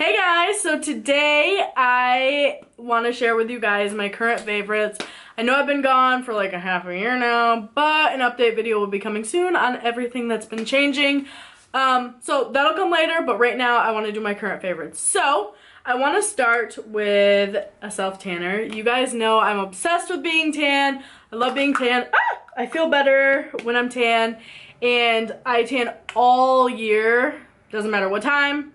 Hey guys, so today I want to share with you guys my current favorites. I know I've been gone for like a half a year now, but an update video will be coming soon on everything that's been changing. So that'll come later, but right now I want to do my current favorites. So I want to start with a self-tanner. You guys know I'm obsessed with being tan. I love being tan. I feel better when I'm tan, and I tan all year. Doesn't matter what time,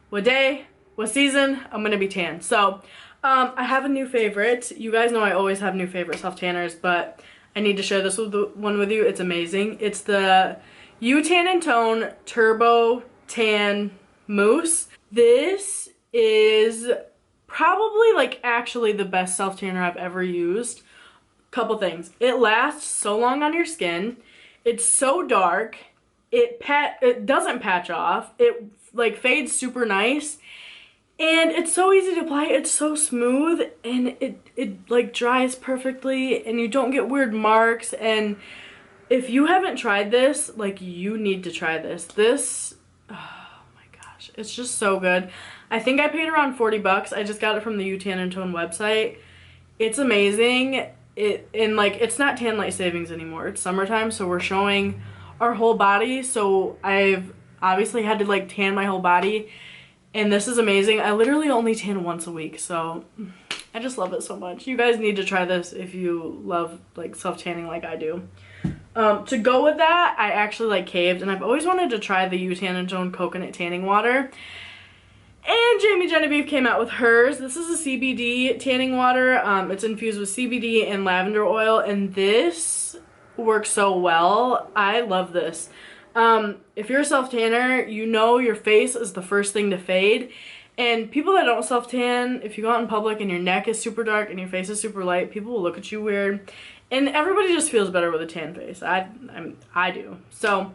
what day, what season, I'm gonna be tan. So I have a new favorite. You guys know I always have new favorite self tanners, but I need to share this one with you. It's amazing. It's the Tan and Tone Turbo Tan Mousse. This is probably like actually the best self tanner I've ever used. Couple things. It lasts so long on your skin. It's so dark. It doesn't patch off. It like fades super nice. And it's so easy to apply. It's so smooth, and it like dries perfectly, and you don't get weird marks. And if you haven't tried this, like, you need to try this. This, oh my gosh, it's just so good. I think I paid around 40 bucks. I just got it from the Tan and Tone website. It's amazing. And like, it's not tan light savings anymore. It's summertime, so we're showing our whole body. So I've obviously had to like tan my whole body. And this is amazing. I literally only tan once a week, so I just love it so much. You guys need to try this if you love like self-tanning like I do. To go with that, I actually like caved, and I've always wanted to try the Tan and Tone coconut tanning water. And Jamie Genevieve came out with hers. This is a CBD tanning water. It's infused with CBD and lavender oil, and this works so well. I love this. If you're a self-tanner, you know your face is the first thing to fade. And people that don't self-tan, if you go out in public and your neck is super dark and your face is super light, people will look at you weird. And everybody just feels better with a tan face. I do. So,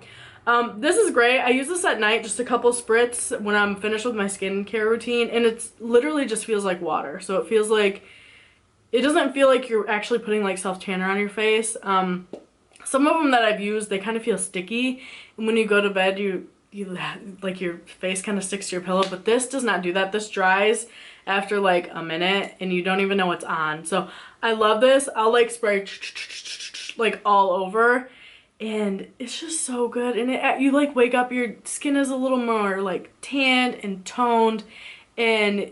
this is great. I use this at night, just a couple spritz when I'm finished with my skincare routine. And it's literally just feels like water. So it feels like, it doesn't feel like you're actually putting like self-tanner on your face. Some of them that I've used, they kind of feel sticky, and when you go to bed, you like your face kind of sticks to your pillow. But this does not do that. This dries after like a minute, and you don't even know it's on. So I love this. I'll like spray like all over, and it's just so good. And you like wake up, your skin is a little more like tanned and toned, and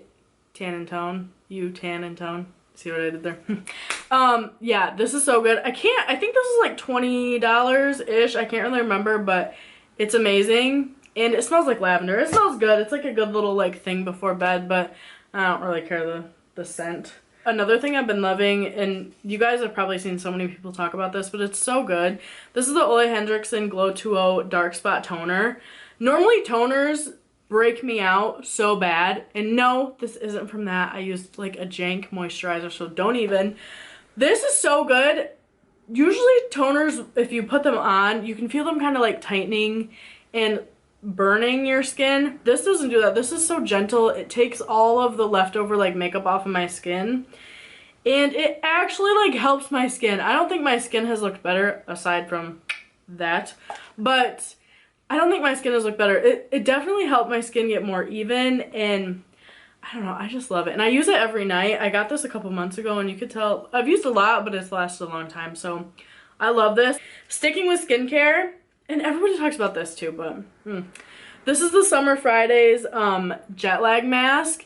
Tan and Tone, Tan and Tone. See what I did there? Yeah, this is so good. I think this is like $20-ish. I can't really remember, but it's amazing. And it smells like lavender. It smells good. It's like a good little like thing before bed, but I don't really care the scent. Another thing I've been loving, and you guys have probably seen so many people talk about this, but it's so good. This is the Ole Hendrickson Glow 2.0 Dark Spot Toner. Normally toners break me out so bad, and no, this isn't from that. I used like a jank moisturizer, so don't even. This is so good. Usually toners, if you put them on, you can feel them kind of like tightening and burning your skin. This doesn't do that. This is so gentle. It takes all of the leftover like makeup off of my skin, and it actually like helps my skin. I don't think my skin has looked better aside from that, but I don't think my skin has looked better. It definitely helped my skin get more even, and I don't know, I just love it. And I use it every night. I got this a couple months ago, and you could tell I've used a lot, but it's lasted a long time, so I love this. Sticking with skincare, and everybody talks about this too, but this is the Summer Fridays jet lag mask.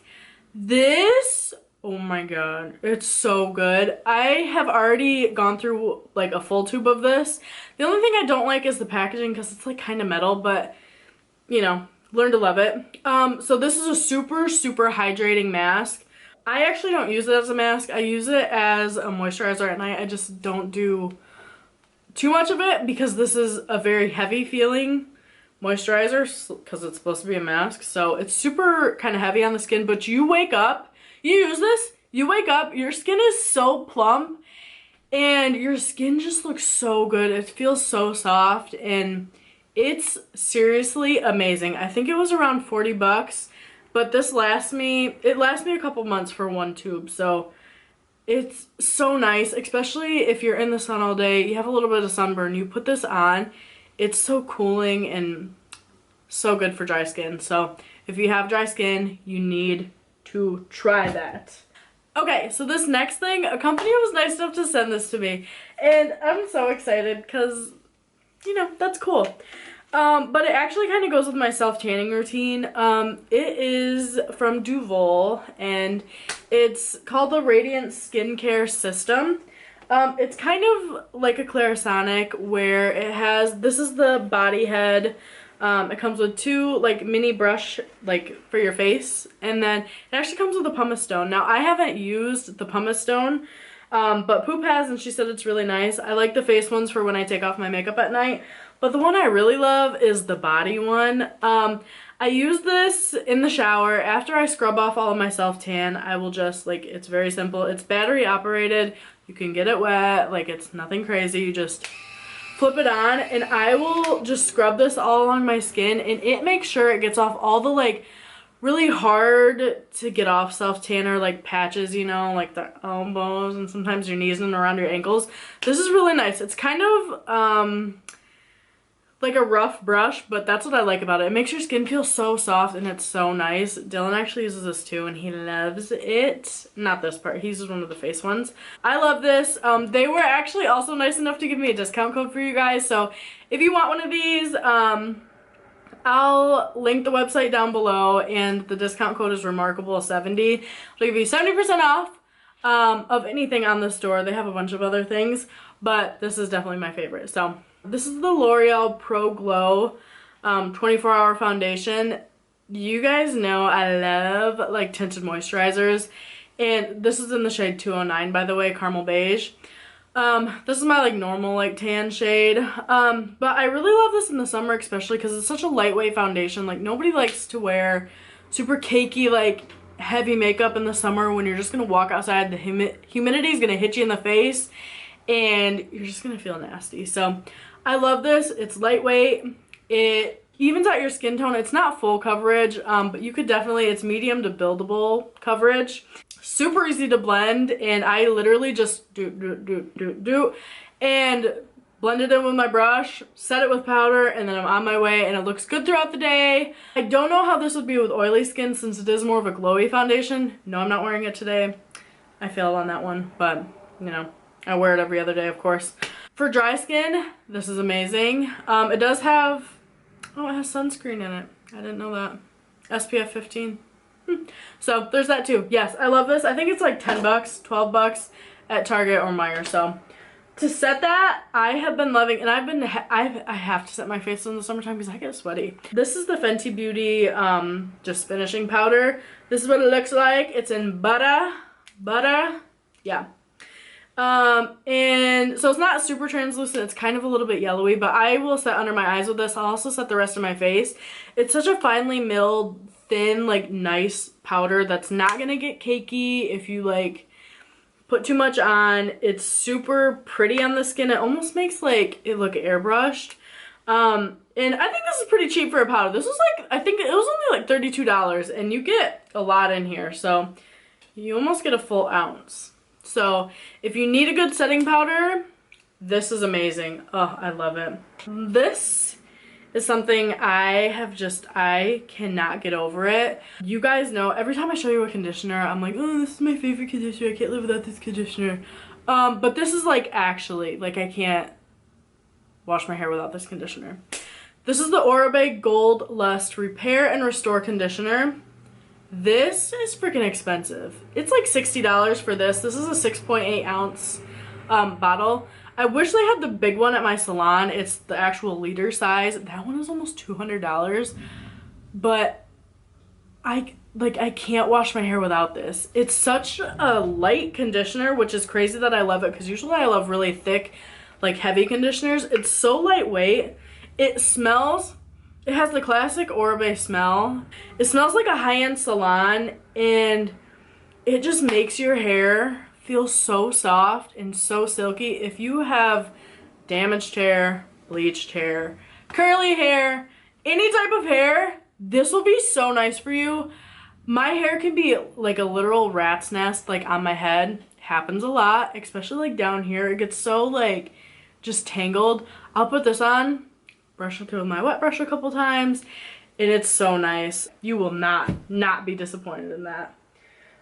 This, oh my god, it's so good. I have already gone through like a full tube of this. The only thing I don't like is the packaging, because it's like kind of metal, but you know, learn to love it. So this is a super hydrating mask. I actually don't use it as a mask. I use it as a moisturizer at night. I just don't do too much of it because this is a very heavy feeling moisturizer because it's supposed to be a mask. So it's super kind of heavy on the skin, but you wake up, you use this, you wake up, your skin is so plump and your skin just looks so good. It feels so soft, and it's seriously amazing. I think it was around 40 bucks, but this lasts me a couple months for one tube. So it's so nice, especially if you're in the sun all day, you have a little bit of sunburn, you put this on, it's so cooling and so good for dry skin. So If you have dry skin, you need to try that. Okay, so this next thing, a company was nice enough to send this to me, and I'm so excited because, you know, that's cool. But it actually kind of goes with my self-tanning routine. It is from Duval, and it's called the Radiant Skincare System. It's kind of like a Clarisonic where it has, this is the body head. It comes with 2 like mini brush like for your face, and then it actually comes with a pumice stone. Now I haven't used the pumice stone, but Poop has, and she said it's really nice. I like the face ones for when I take off my makeup at night, but the one I really love is the body one. I use this in the shower after I scrub off all of my self-tan. I will just, like, it's very simple. It's battery operated. You can get it wet, like it's nothing crazy. You just flip it on, and I will just scrub this all along my skin, and it makes sure it gets off all the like really hard to get off self-tanner like patches, you know, like the elbows and sometimes your knees and around your ankles. This is really nice. It's kind of like a rough brush, but that's what I like about it. It makes your skin feel so soft, and it's so nice. Dylan actually uses this too, and he loves it. Not this part. He uses one of the face ones. I love this. They were actually also nice enough to give me a discount code for you guys. So if you want one of these, I'll link the website down below, and the discount code is Remarkable70. It'll give you 70% off of anything on the store. They have a bunch of other things, but this is definitely my favorite. So this is the L'Oreal Pro Glow 24-hour foundation. You guys know I love like tinted moisturizers, and this is in the shade 209, by the way, caramel beige. This is my like normal like tan shade, but I really love this in the summer, especially because it's such a lightweight foundation. Like nobody likes to wear super cakey like heavy makeup in the summer when you're just gonna walk outside. The humidity is gonna hit you in the face, and you're just gonna feel nasty. So I love this. It's lightweight. It evens out your skin tone. It's not full coverage, but you could definitely, it's medium to buildable coverage. Super easy to blend, and I literally just do and blend it in with my brush, set it with powder, and then I'm on my way, and it looks good throughout the day. I don't know how this would be with oily skin since it is more of a glowy foundation. No, I'm not wearing it today. I failed on that one, but you know, I wear it every other day, of course. For dry skin, this is amazing. It does have, oh, it has sunscreen in it. I didn't know that. SPF 15. So there's that too. Yes, I love this. I think it's like 10 bucks, 12 bucks at Target or Meijer. So to set that, I have been loving, and I have to set my face in the summertime because I get sweaty. This is the Fenty Beauty just finishing powder. This is what it looks like. It's in butter, yeah. And so it's not super translucent, it's kind of a little bit yellowy, but I will set under my eyes with this. I'll also set the rest of my face. It's such a finely milled, thin, like nice powder that's not gonna get cakey if you like put too much on. It's super pretty on the skin. It almost makes like it look airbrushed. And I think this is pretty cheap for a powder. This was like, I think it was only like $32, and you get a lot in here, so you almost get a full ounce. So if you need a good setting powder, this is amazing. Oh, I love it. This is something I cannot get over it. You guys know, every time I show you a conditioner, I'm like, oh, this is my favorite conditioner. I can't live without this conditioner. But this is like actually, like I can't wash my hair without this conditioner. This is the Oribe Gold Lust Repair and Restore Conditioner. This is freaking expensive. It's like $60 for this. This is a 6.8 ounce bottle. I wish they had the big one at my salon. It's the actual liter size. That one is almost $200. But I can't wash my hair without this. It's such a light conditioner, which is crazy that I love it, because usually I love really thick, like heavy conditioners. It's so lightweight. It smells, it has the classic Oribe smell. It smells like a high-end salon, and it just makes your hair feel so soft and so silky. If you have damaged hair, bleached hair, curly hair, any type of hair, this will be so nice for you. My hair can be like a literal rat's nest, like on my head. Happens a lot, especially like down here. It gets so like just tangled. I'll put this on, brush it through with my wet brush a couple times, and it's so nice. You will not be disappointed in that.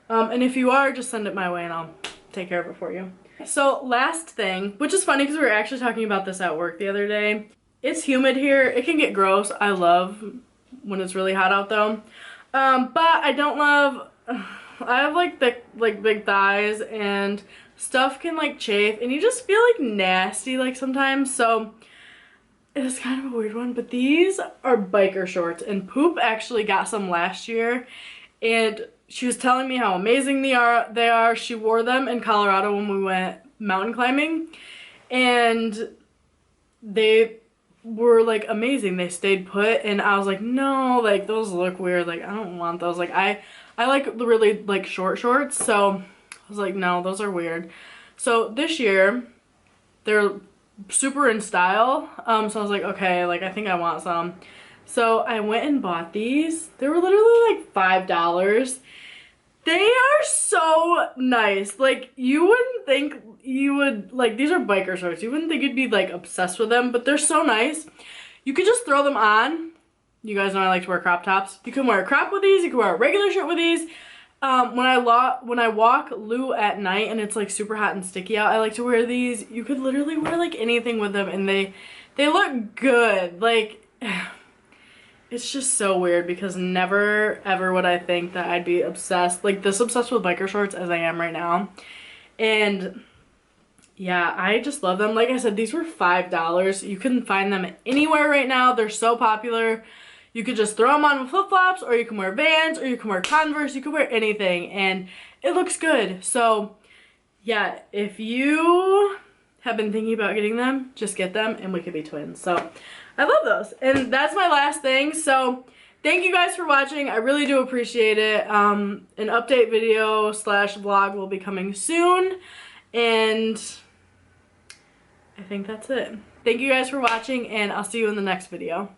And if you are, just send it my way and I'll take care of it for you. So last thing, which is funny because we were actually talking about this at work the other day. It's humid here. It can get gross. I love when it's really hot out though. But I don't love, I have like thick, like big thighs, and stuff can like chafe and you just feel like nasty like sometimes. So it's kind of a weird one, but these are biker shorts, and Poop actually got some last year and she was telling me how amazing they are. She wore them in Colorado when we went mountain climbing, and they were like amazing. They stayed put, and I was like, no, like those look weird. Like I don't want those. Like I like the really like short shorts, so I was like, no, those are weird. So this year they're super in style. So I was like, okay, like I think I want some. So I went and bought these. They were literally like $5. They are so nice. Like, you wouldn't think you would, like, these are biker shorts. You wouldn't think you'd be, like, obsessed with them, but they're so nice. You could just throw them on. You guys know I like to wear crop tops. You can wear a crop with these. You can wear a regular shirt with these. When I walk Lou at night and it's, like, super hot and sticky out, I like to wear these. You could literally wear, like, anything with them, and they look good. Like, it's just so weird because never ever would I think that I'd be obsessed, like this obsessed with biker shorts as I am right now. And yeah, I just love them. Like I said, these were $5. You couldn't find them anywhere right now. They're so popular. You could just throw them on with flip-flops, or you can wear Vans, or you can wear Converse. You can wear anything and it looks good. So yeah, if you have been thinking about getting them, just get them and we could be twins. So I love those. And that's my last thing. So thank you guys for watching. I really do appreciate it. An update video / vlog will be coming soon. And I think that's it. Thank you guys for watching, and I'll see you in the next video.